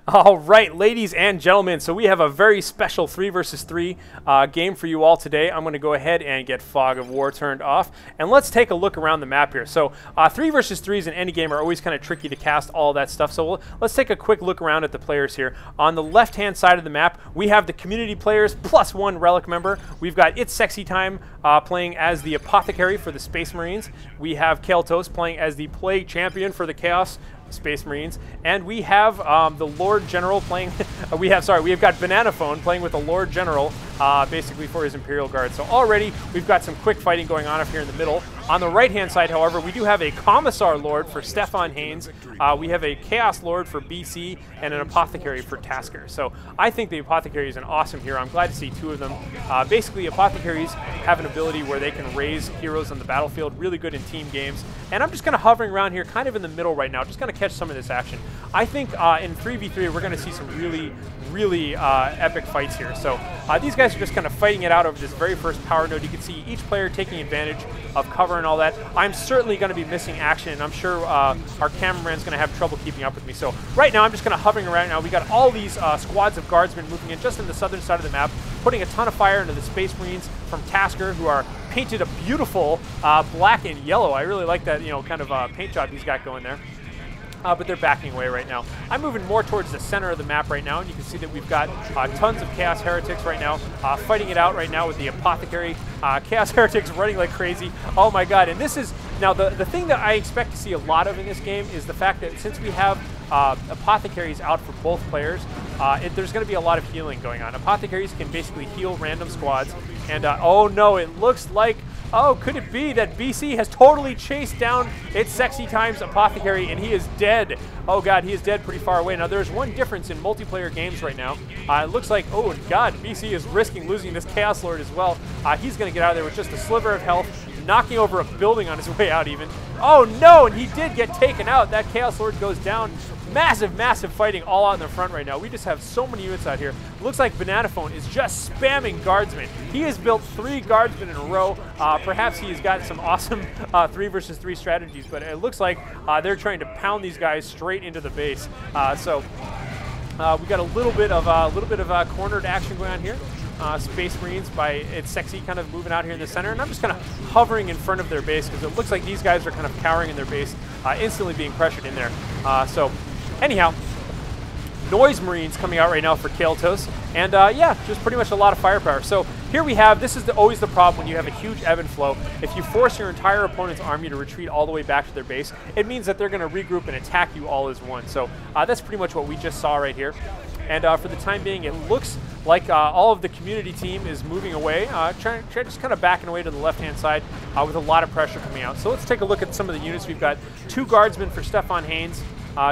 All right, ladies and gentlemen, so we have a very special 3 versus 3 game for you all today. I'm going to go ahead and get Fog of War turned off, and let's take a look around the map here. So 3 versus 3s in any game are always kind of tricky to cast, all that stuff. So let's take a quick look around at the players here. On the left-hand side of the map, we have the community players plus 1 Relic member. We've got ITSSEXYTIME playing as the Apothecary for the Space Marines. We have Caeltos playing as the Plague Champion for the Chaos Space Marines, and we have the Lord General playing. we have got Banana Phone playing with the Lord General, basically for his Imperial Guard. So already we've got some quick fighting going on up here in the middle. On the right-hand side, however, we do have a Commissar Lord for StefanHaines. We have a Chaos Lord for BC and an Apothecary for Tasker. So I think the Apothecary is an awesome hero. I'm glad to see 2 of them. Basically, Apothecaries have an ability where they can raise heroes on the battlefield, really good in team games. And I'm just kind of hovering around here, kind of in the middle right now, just going to catch some of this action. I think in 3v3, we're going to see some really epic fights here. So these guys are just kind of fighting it out over this very first power node. You can see each player taking advantage of cover and all that. I'm certainly going to be missing action, and I'm sure our cameraman's going to have trouble keeping up with me. So right now, I'm just kind of hovering around now. We got all these squads of guardsmen moving in just in the southern side of the map, putting a ton of fire into the Space Marines from Tasker, who are painted a beautiful black and yellow. I really like that, kind of paint job he's got going there. But they're backing away right now. I'm moving more towards the center of the map right now, and you can see that we've got tons of Chaos Heretics right now, fighting it out right now with the Apothecary. Chaos Heretics running like crazy. Oh my god, and this is, now the thing that I expect to see a lot of in this game is the fact that since we have Apothecaries out for both players, there's going to be a lot of healing going on. Apothecaries can basically heal random squads, and oh no, it looks like, oh, could it be that BC has totally chased down ITSSEXYTIME's Apothecary, and he is dead. Oh god, he is dead pretty far away. Now there's one difference in multiplayer games right now. It looks like, oh god, BC is risking losing this Chaos Lord as well. He's going to get out of there with just a sliver of health, knocking over a building on his way out even. Oh no, and he did get taken out. That Chaos Lord goes down. Massive fighting all out in the front right now. We just have so many units out here. Looks like Banana Phone is just spamming guardsmen. He has built 3 guardsmen in a row. Perhaps he has got some awesome 3 versus 3 strategies, but it looks like they're trying to pound these guys straight into the base. So we got a little bit of cornered action going on here. Space Marines by ITSSEXY kind of moving out here in the center, and I'm just kind of hovering in front of their base because it looks like these guys are kind of cowering in their base, instantly being pressured in there. So anyhow, Noise Marines coming out right now for Caeltos, and yeah, just pretty much a lot of firepower. So here we have, this is always the problem when you have a huge ebb and flow. If you force your entire opponent's army to retreat all the way back to their base, it means that they're going to regroup and attack you all as one. So that's pretty much what we just saw right here. And for the time being, it looks like all of the community team is moving away, just kind of backing away to the left-hand side with a lot of pressure coming out. So let's take a look at some of the units. We've got 2 guardsmen for StefanHaines,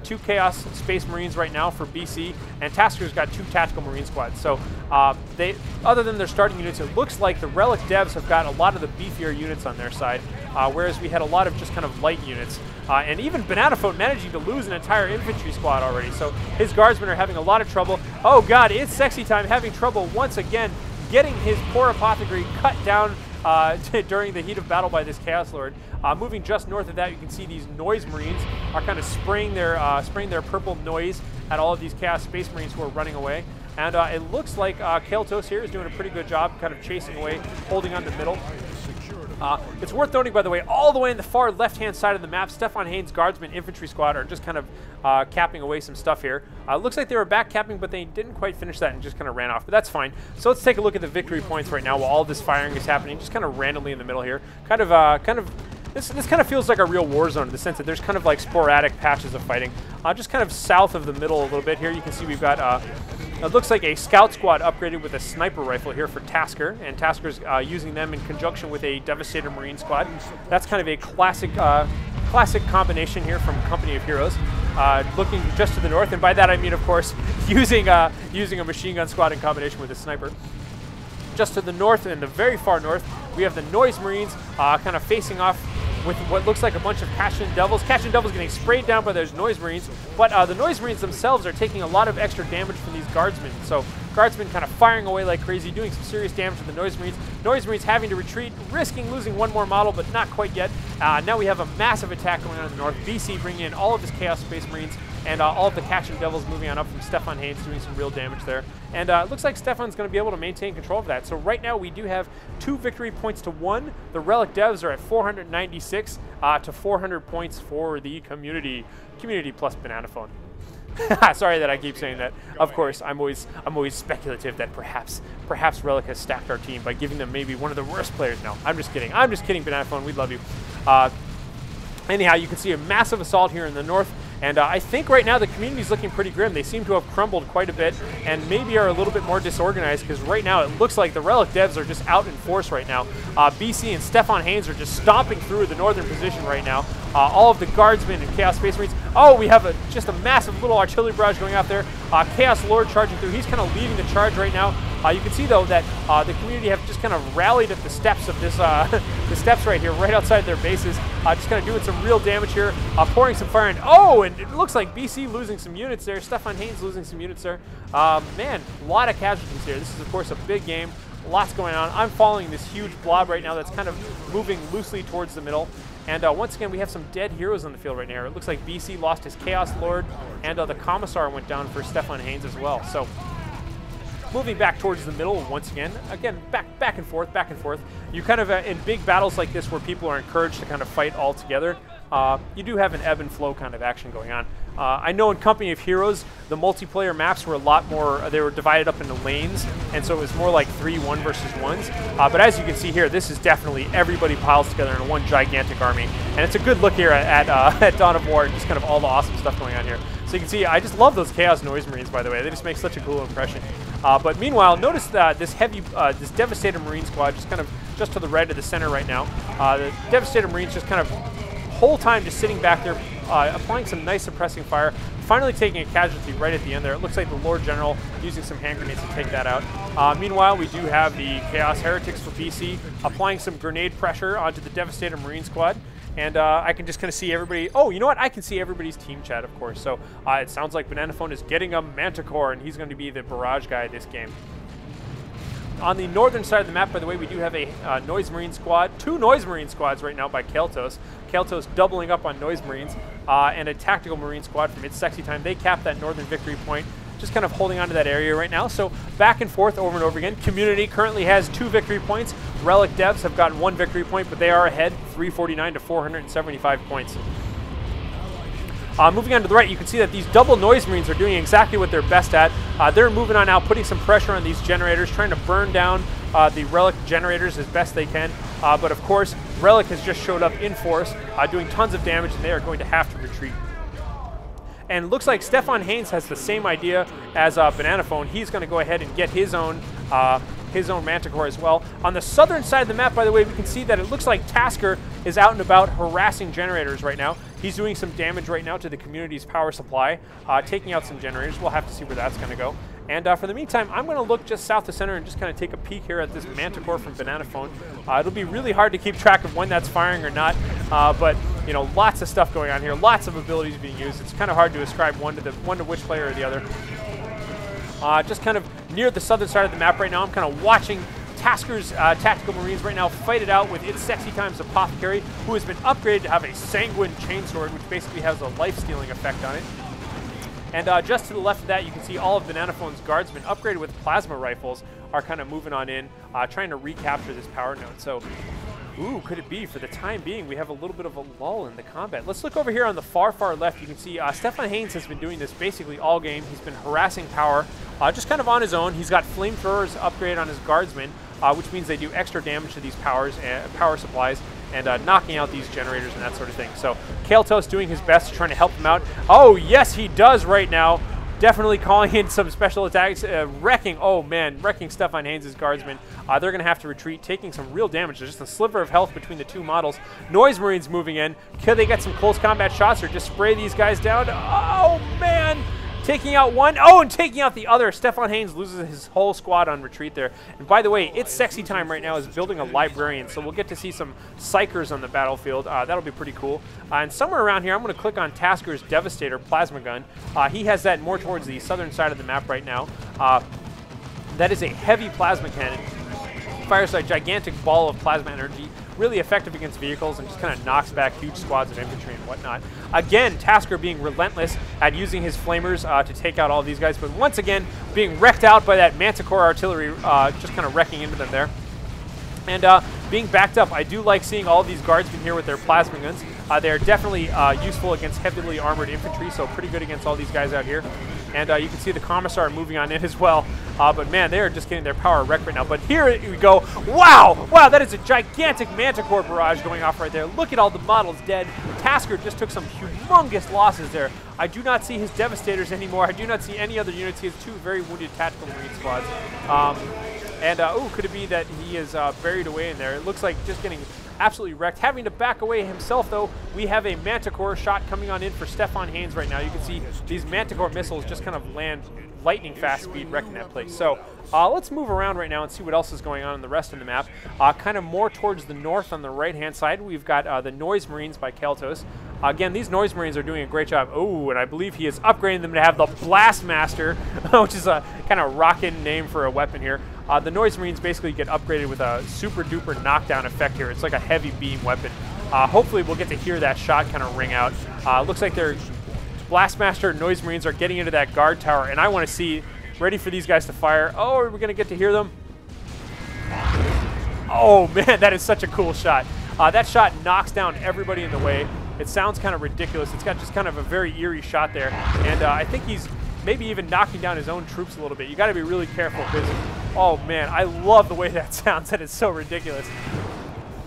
2 Chaos Space Marines right now for BC, and Tasker's got 2 Tactical Marine Squads. So other than their starting units, it looks like the Relic devs have got a lot of the beefier units on their side, whereas we had a lot of just kind of light units. And even Banana Phone managing to lose an entire infantry squad already. So his guardsmen are having a lot of trouble. Oh god, ITSSEXYTIME having trouble once again getting his poor Apothecary cut down during the heat of battle by this Chaos Lord. Moving just north of that, you can see these Noise Marines are kind of spraying their purple noise at all of these Chaos Space Marines who are running away. And it looks like Caeltos here is doing a pretty good job kind of chasing away, holding on the middle. It's worth noting, by the way, all the way in the far left-hand side of the map, StefanHaines' Guardsman Infantry Squad are just kind of capping away some stuff here. Looks like they were back capping, but they didn't quite finish that and just kind of ran off, but that's fine. So let's take a look at the victory points right now while all this firing is happening, just kind of randomly in the middle here. This kind of feels like a real war zone in the sense that there's kind of like sporadic patches of fighting. Just kind of south of the middle a little bit here, you can see we've got it looks like a scout squad upgraded with a sniper rifle here for Tasker, and Tasker's using them in conjunction with a Devastator Marine squad. That's kind of a classic combination here from Company of Heroes. Looking just to the north, and by that I mean, of course, using a machine gun squad in combination with a sniper. Just to the north, in the very far north, we have the Noise Marines kind of facing off with what looks like a bunch of Cashin Devils. Cashin Devils getting sprayed down by those Noise Marines, but the Noise Marines themselves are taking a lot of extra damage from these Guardsmen. So Guardsmen kind of firing away like crazy, doing some serious damage to the Noise Marines. Noise Marines having to retreat, risking losing one more model, but not quite yet. Now we have a massive attack going on in the north. BC bringing in all of his Chaos Space Marines, and all of the Catching Devils moving on up from StefanHaines, doing some real damage there. And it looks like Stefan's going to be able to maintain control of that. So right now we do have 2 victory points to 1. The Relic devs are at 496 to 400 points for the community. Community plus Banana Phone. Sorry that I keep saying that. Of course, I'm always speculative that perhaps Relic has stacked our team by giving them maybe one of the worst players. No, I'm just kidding. I'm just kidding, Banana Phone. We love you. Anyhow, you can see a massive assault here in the north. And I think right now the community's looking pretty grim. They seem to have crumbled quite a bit and maybe are a little bit more disorganized because right now it looks like the Relic devs are just out in force right now. BC and StefanHaines are just stomping through the northern position right now. All of the guardsmen and Chaos Space Marines. Oh, we have just a massive little artillery barrage going out there. Chaos Lord charging through. He's kind of leading the charge right now. You can see though that the community have just kind of rallied at the steps of this, the steps right here, right outside their bases. Just kind of doing some real damage here, pouring some fire in. Oh, and it looks like BC losing some units there. StefanHaines losing some units there. Man, a lot of casualties here. This is of course a big game. Lots going on. I'm following this huge blob right now that's kind of moving loosely towards the middle. And once again, we have some dead heroes on the field right now. It looks like BC lost his Chaos Lord, and the Commissar went down for StefanHaines as well. So moving back towards the middle once again, back and forth, back and forth. You kind of, in big battles like this where people are encouraged to kind of fight all together, you do have an ebb and flow kind of action going on. I know in Company of Heroes, the multiplayer maps were a lot more, they were divided up into lanes, and so it was more like 3 1 versus 1s. But as you can see here, this is definitely everybody piles together in one gigantic army. And it's a good look here at Dawn of War, and just kind of all the awesome stuff going on here. So you can see, I just love those Chaos Noise Marines, by the way. They just make such a cool impression. But meanwhile, notice that this this Devastator Marine squad just to the right of the center right now. The Devastator Marines just kind of whole time just sitting back there, applying some nice suppressing fire, finally taking a casualty right at the end there. It looks like the Lord General using some hand grenades to take that out. Meanwhile, we do have the Chaos Heretics for BC applying some grenade pressure onto the Devastator Marine squad. And I can just kind of see everybody. Oh, you know what? I can see everybody's team chat, of course. So it sounds like Banana Phone is getting a Manticore, and he's going to be the barrage guy this game. On the northern side of the map, by the way, we do have a Noise Marine squad. 2 Noise Marine squads right now by Caeltos. Caeltos doubling up on Noise Marines. And a Tactical Marine squad from ITSSEXYTIME. They capped that northern victory point. Just kind of holding on to that area right now. So back and forth over and over again. Community currently has 2 victory points. Relic devs have gotten 1 victory point, but they are ahead, 349 to 475 points. Moving on to the right, you can see that these double Noise Marines are doing exactly what they're best at. They're moving on now, putting some pressure on these generators, trying to burn down the Relic generators as best they can. But of course, Relic has just showed up in force, doing tons of damage, and they are going to have to retreat. And it looks like StefanHaines has the same idea as Banana Phone. He's going to go ahead and get his own Manticore as well. On the southern side of the map, by the way, we can see that it looks like Tasker is out and about harassing generators right now. He's doing some damage right now to the community's power supply, taking out some generators. We'll have to see where that's going to go. And for the meantime, I'm going to look just south of center and just kind of take a peek here at this Manticore from Banana Phone. It'll be really hard to keep track of when that's firing or not, but you know, lots of stuff going on here, lots of abilities being used. It's kind of hard to ascribe one to which player or the other. Just kind of near the southern side of the map right now, I'm kind of watching Tasker's Tactical Marines right now fight it out with ITSSEXYTIME's Apothecary, who has been upgraded to have a Sanguine Chainsword, which basically has a life-stealing effect on it. And just to the left of that, you can see all of Banana Phone's guardsmen upgraded with plasma rifles are kind of moving on in, trying to recapture this power node. So, ooh, could it be? For the time being, we have a little bit of a lull in the combat. Let's look over here on the far left. You can see StefanHaines has been doing this basically all game. He's been harassing power, just kind of on his own. He's got flamethrowers upgraded on his guardsmen, which means they do extra damage to these power supplies and knocking out these generators and that sort of thing. So Caeltos doing his best, trying to help him out. Oh, yes, he does right now. Definitely calling in some special attacks, wrecking StefanHaines' guardsmen. They're going to have to retreat, taking some real damage. There's just a sliver of health between the 2 models. Noise Marines moving in. Can they get some close combat shots or just spray these guys down? Oh, man! Taking out one. Oh, and taking out the other. StefanHaines loses his whole squad on retreat there. And by the way, ITSSEXYTIME right now is building a librarian, so we'll get to see some psychers on the battlefield. That'll be pretty cool. And somewhere around here, I'm going to click on Tasker's Devastator plasma gun. He has that more towards the southern side of the map right now. That is a heavy plasma cannon. Fires a gigantic ball of plasma energy really effective against vehicles and just kind of knocks back huge squads of infantry and whatnot. Again, Tasker being relentless at using his flamers to take out all these guys, but once again, being wrecked out by that Manticore artillery, just kind of wrecking into them there. And being backed up, I do like seeing all of these guardsmen here with their plasma guns. They are definitely useful against heavily armored infantry, so pretty good against all these guys out here. And you can see the Commissar moving on in as well. But man, they are just getting their power wrecked right now. But here we go. Wow! Wow, that is a gigantic Manticore barrage going off right there. Look at all the models dead. Tasker just took some humongous losses there. I do not see his Devastators anymore. I do not see any other units. He has 2 very wounded tactical marine squads. Oh, could it be that he is buried away in there? It looks like just getting absolutely wrecked. Having to back away himself, though, we have a Manticore shot coming on in for StefanHaines right now. You can see these Manticore missiles just kind of land lightning fast speed, wrecking that place. So let's move around right now and see what else is going on in the rest of the map. Kind of more towards the north on the right-hand side, we've got the Noise Marines by Caeltos. Again, these Noise Marines are doing a great job. Oh, and I believe he is upgrading them to have the Blastmaster, which is a kind of rockin' name for a weapon here. The Noise Marines basically get upgraded with a super-duper knockdown effect here. It's like a heavy beam weapon. Hopefully we'll get to hear that shot kind of ring out. Looks like their Blastmaster and Noise Marines are getting into that guard tower, and I want to see, ready for these guys to fire. Oh, are we going to get to hear them? Oh, man, that is such a cool shot. That shot knocks down everybody in the way. It sounds kind of ridiculous. It's got just kind of a very eerie shot there. And I think he's maybe even knocking down his own troops a little bit. You got to be really careful because, oh man, I love the way that sounds. That is so ridiculous.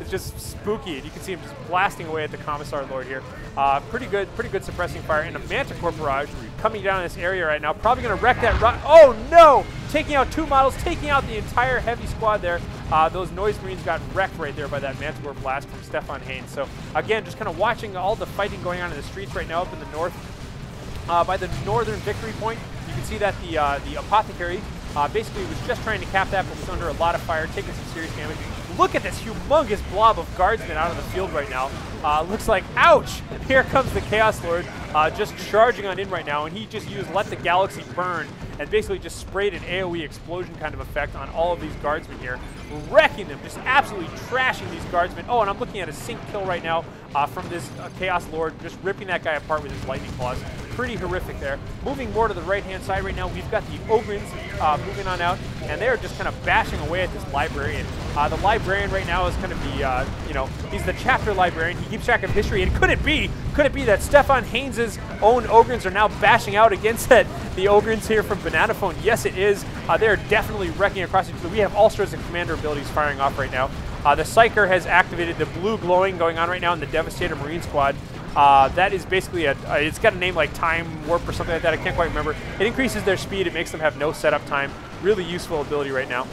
It's just spooky. And you can see him just blasting away at the Commissar Lord here. Pretty good suppressing fire. And a Manticore barrage coming down in this area right now. Probably going to wreck that rock. Oh no! Taking out 2 models, taking out the entire heavy squad there. Those Noise Marines got wrecked right there by that Manticore blast from StefanHaines. So again, just kind of watching all the fighting going on in the streets right now up in the north. By the northern victory point, you can see that the Apothecary basically was just trying to cap that, but was under a lot of fire, taking some serious damage. Look at this humongous blob of guardsmen out on the field right now. Looks like, ouch! Here comes the Chaos Lord just charging on in right now, and he just used Let the Galaxy Burn and basically just sprayed an AoE explosion kind of effect on all of these guardsmen here, wrecking them, just absolutely trashing these guardsmen. Oh, and I'm looking at a sync kill right now from this Chaos Lord, just ripping that guy apart with his lightning claws. Pretty horrific there. Moving more to the right-hand side right now, we've got the Ogrins moving on out, and they're just kind of bashing away at this Librarian. The Librarian right now is kind of the, you know, he's the chapter Librarian. He keeps track of history, and could it be that StefanHaines' own Ogrins are now bashing out against the Ogrins here from Banana Phone? Yes, it is. They're definitely wrecking across each other. We have all sorts of commander abilities firing off right now. The Psyker has activated the blue glowing going on right now in the Devastator Marine Squad. That is basically it's got a name like Time Warp or something like that. I can't quite remember. It increases their speed. It makes them have no setup time. Really useful ability right now.